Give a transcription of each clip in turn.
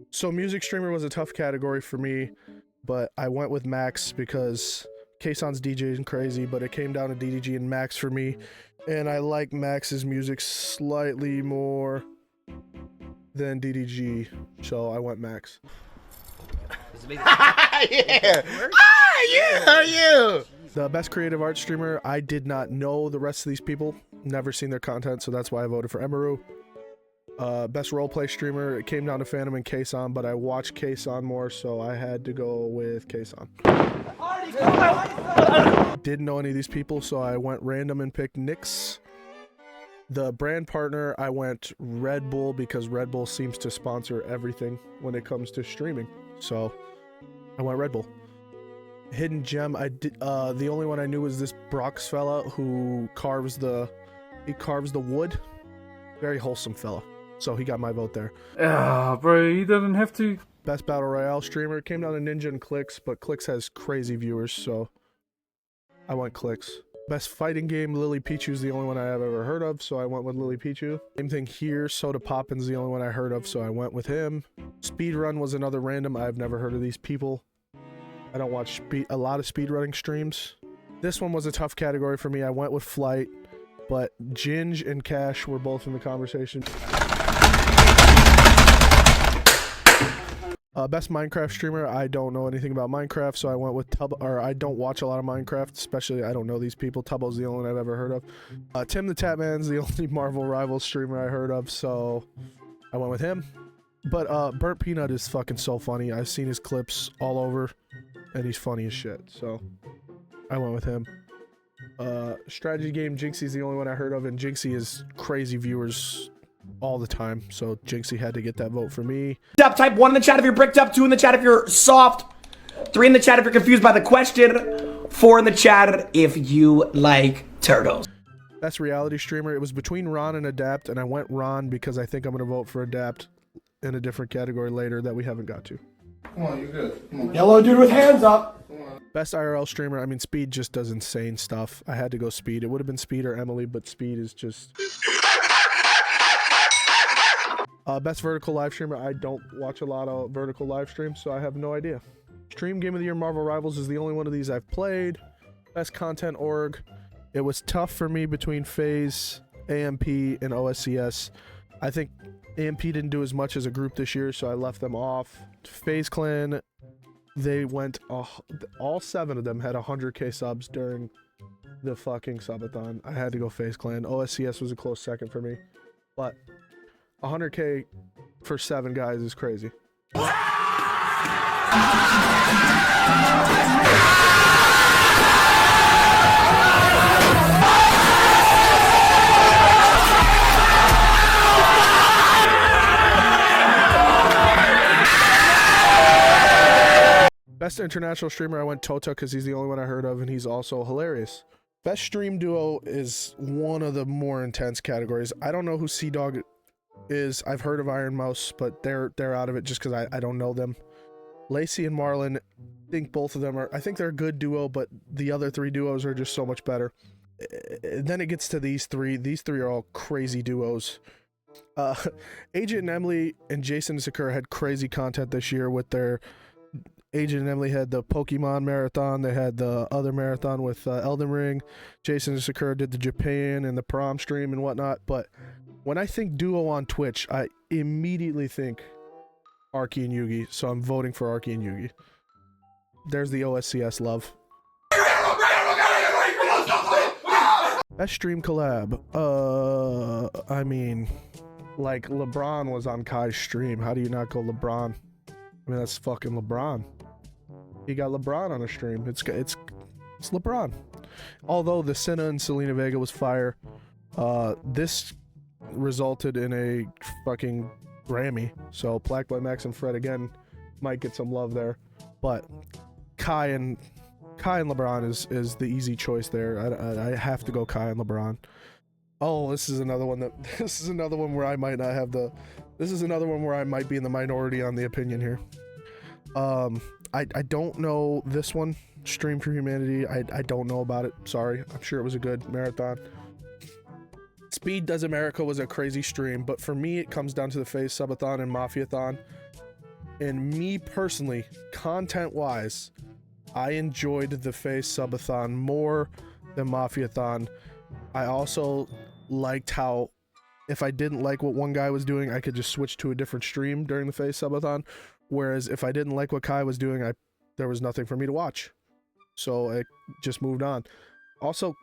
So music streamer was a tough category for me, but I went with Max because Kayson's DJing crazy, but it came down to DDG and Max for me. And I like Max's music slightly more than DDG, so I went Max. Yeah! Yeah! The best creative art streamer, I did not know the rest of these people, never seen their content, so that's why I voted for Emaru. Best roleplay streamer, it came down to Phantom and Kayson, but I watched Kayson more, so I had to go with Kayson. Didn't know any of these people, so I went random and picked Nyx. The brand partner, I went Red Bull because Red Bull seems to sponsor everything when it comes to streaming, so I went Red Bull. Hidden gem, the only one I knew was this Brox fella who carves the wood. Very wholesome fella. So he got my vote there. Ah, bro, he doesn't have to. Best Battle Royale streamer, came down to Ninja and Clicks, but Clicks has crazy viewers, so I went Clicks. Best fighting game, Lily Pichu's the only one I have ever heard of, so I went with Lily Pichu. Same thing here, Soda Poppin's the only one I heard of, so I went with him. Speedrun was another random, I've never heard of these people. I don't watch a lot of speedrunning streams. This one was a tough category for me, I went with Flight, but Ginge and Cash were both in the conversation. Best Minecraft streamer, I don't know anything about Minecraft, so I went with Tubbo, or I don't watch a lot of Minecraft, especially I don't know these people. Tubbo's the only one I've ever heard of. Tim the Tatman's the only Marvel Rivals streamer I heard of, so I went with him. But Burnt Peanut is fucking so funny. I've seen his clips all over, and he's funny as shit, so I went with him. Strategy game, Jinxie's the only one I heard of, and Jinxie is crazy viewers all the time, so Jinxie had to get that vote for me. Type 1 in the chat if you're bricked up, 2 in the chat if you're soft, 3 in the chat if you're confused by the question, 4 in the chat if you like turtles. Best reality streamer, it was between Ron and Adapt, and I went Ron because I think I'm going to vote for Adapt in a different category later that we haven't got to. Come on, you're good. Come on. Yellow dude with hands up. Best IRL streamer, I mean, Speed just does insane stuff. I had to go Speed. It would have been Speed or Emily, but Speed is just... Best vertical live streamer, I don't watch a lot of vertical live streams, so I have no idea. Stream Game of the Year Marvel Rivals is the only one of these I've played. Best content org, it was tough for me between FaZe, AMP, and OSCS. I think AMP didn't do as much as a group this year, so I left them off. FaZe Clan, they went, all 7 of them had 100k subs during the fucking subathon. I had to go FaZe Clan. OSCS was a close second for me, but 100k for 7 guys is crazy. Best international streamer, I went Tota because he's the only one I heard of, and he's also hilarious. Best stream duo is one of the more intense categories. I don't know who Sea Dog is. I've heard of Iron Mouse, but they're out of it just because I don't know them. Lacey and Marlon, I think both of them are, I think they're a good duo, but the other 3 duos are just so much better. Then it gets to these 3. These 3 are all crazy duos. Agent and Emily and Jason Sakura had crazy content this year with their... Agent and Emily had the Pokemon marathon. They had the other marathon with Elden Ring. Jason and Sakura did the Japan and the prom stream and whatnot. But when I think duo on Twitch, I immediately think Arky and Yugi. So I'm voting for Arky and Yugi. There's the OSCS love. Best stream collab. I mean, like LeBron was on Kai's stream. How do you not go LeBron? I mean, that's fucking LeBron. He got LeBron on a stream. It's LeBron. Although the Senna and Selena Vega was fire, this resulted in a fucking Grammy. So Black Boy Max and Fred again might get some love there, but Kai and LeBron is the easy choice there. I have to go Kai and LeBron. Oh, this is another one where I might not have the. This is another one where I might be in the minority on the opinion here. I don't know this one. Stream for Humanity. I don't know about it. Sorry. I'm sure it was a good marathon. Speed Does America was a crazy stream, but for me it comes down to the FaZe Subathon and Mafiathon. And me personally, content-wise, I enjoyed the Face Subathon more than Mafiathon. I also liked how if I didn't like what one guy was doing, I could just switch to a different stream during the Face Subathon. Whereas if I didn't like what Kai was doing, there was nothing for me to watch. So I just moved on. Also,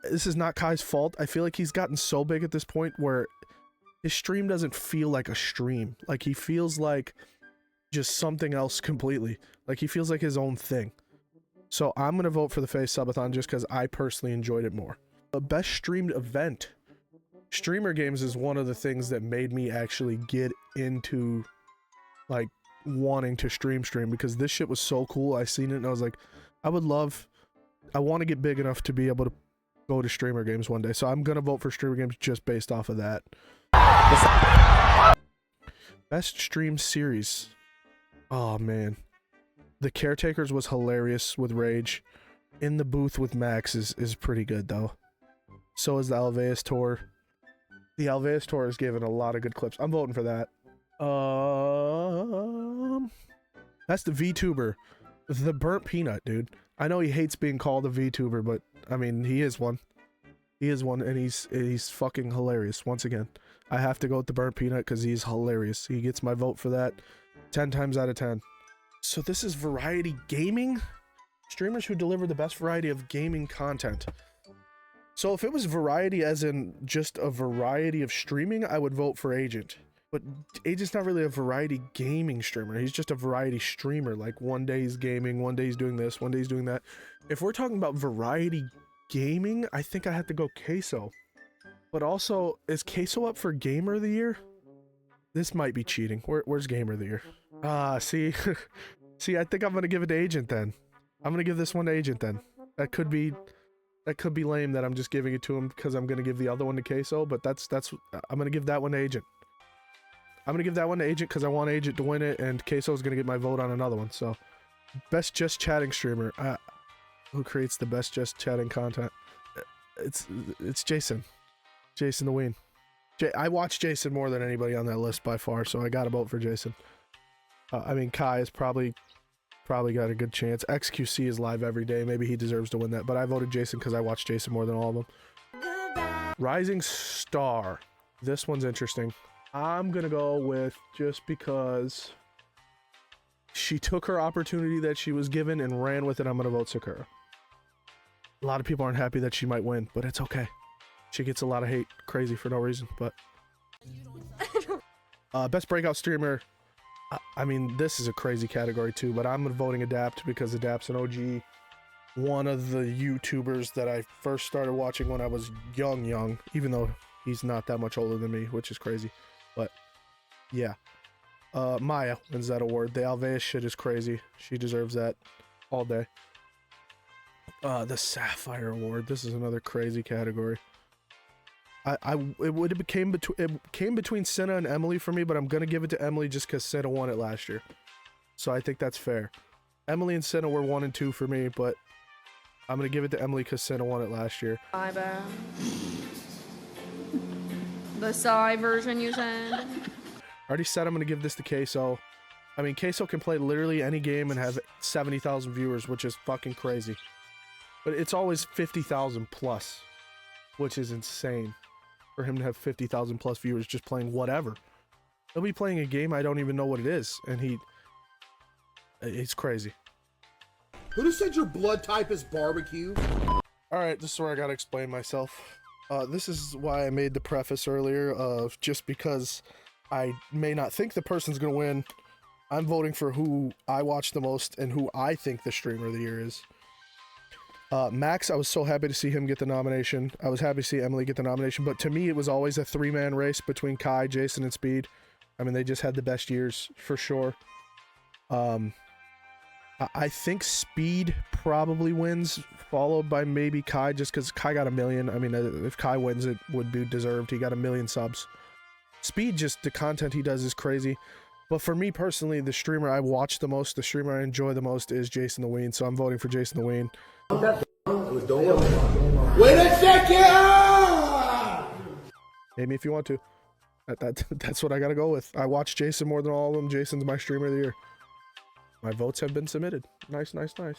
this is not Kai's fault. I feel like he's gotten so big at this point where his stream doesn't feel like a stream. Like, he feels like just something else completely. Like, he feels like his own thing. So I'm going to vote for the Face Subathon just because I personally enjoyed it more. The best streamed event. Streamer games is one of the things that made me actually get into, like, wanting to stream because this shit was so cool. I seen it and I was like, I want to get big enough to be able to go to streamer games one day. So I'm going to vote for streamer games just based off of that. Best stream series. Oh, man. The Caretakers was hilarious with Rage. In the Booth with Max is pretty good, though. So is the Alveus Tour. The Alveus Tour has given a lot of good clips. I'm voting for that. That's the VTuber. The Burnt Peanut, dude. I know he hates being called a VTuber, but, I mean, he is one. He is one, and he's fucking hilarious, once again. I have to go with the Burnt Peanut because he's hilarious. He gets my vote for that 10 times out of 10. So this is variety gaming? Streamers who deliver the best variety of gaming content. So if it was variety as in just a variety of streaming, I would vote for Agent. But Agent's not really a variety gaming streamer. He's just a variety streamer. Like, one day he's gaming, one day he's doing this, one day he's doing that. If we're talking about variety gaming, I think I have to go Queso. But also, is Queso up for Gamer of the Year? This might be cheating. Where's Gamer of the Year? See? See, I think I'm going to give it to Agent then. I'm going to give this one to Agent then. That could be lame that I'm just giving it to him because I'm going to give the other one to Queso, but I'm going to give that one to Agent. I'm going to give that one to Agent because I want Agent to win it, and Queso is going to get my vote on another one. So, best just chatting streamer. Who creates the best just chatting content? It's Jason. Jason the Ween. I watch Jason more than anybody on that list by far, so I got to vote for Jason. I mean, Kai is probably got a good chance. XQC is live every day. Maybe he deserves to win that, but I voted Jason because I watch Jason more than all of them. Rising Star. This one's interesting. I'm gonna go with, just because she took her opportunity that she was given and ran with it, I'm gonna vote Sakura. A lot of people aren't happy that she might win, but it's okay. She gets a lot of hate, crazy for no reason, but... best breakout streamer. I mean, this is a crazy category too, but I'm voting Adapt because Adapt's an OG. One of the YouTubers that I first started watching when I was young, even though he's not that much older than me, which is crazy. But, yeah. Maya wins that award. The Alveus shit is crazy. She deserves that all day. The Sapphire Award. This is another crazy category. It came between Senna and Emily for me, but I'm gonna give it to Emily just because Senna won it last year. So I think that's fair. Emily and Senna were 1 and 2 for me, but I'm gonna give it to Emily because Senna won it last year. The Psy version you said. I already said I'm gonna give this to Queso. I mean, Queso can play literally any game and have 70,000 viewers, which is fucking crazy. But it's always 50,000 plus, which is insane. For him to have 50,000 plus viewers just playing whatever. He'll be playing a game I don't even know what it is, and it's crazy. Who just said your blood type is barbecue? Alright, this is where I gotta explain myself. This is why I made the preface earlier of just because I may not think the person's gonna win, I'm voting for who I watch the most and who I think the streamer of the year is. Max, I was so happy to see him get the nomination. I was happy to see Emily get the nomination, but to me it was always a 3-man race between Kai, Jason, and Speed. I mean, they just had the best years for sure. I think Speed probably wins, followed by maybe Kai, just because Kai got 1 million. I mean, if Kai wins, it would be deserved. He got 1 million subs. Speed, just the content he does is crazy. But for me personally, the streamer I watch the most, the streamer I enjoy the most is Jason the Ween, so I'm voting for Jason the Ween. Wait a second! Hate me if you want to. That's what I gotta go with. I watch Jason more than all of them. Jason's my streamer of the year. My votes have been submitted. Nice, nice, nice.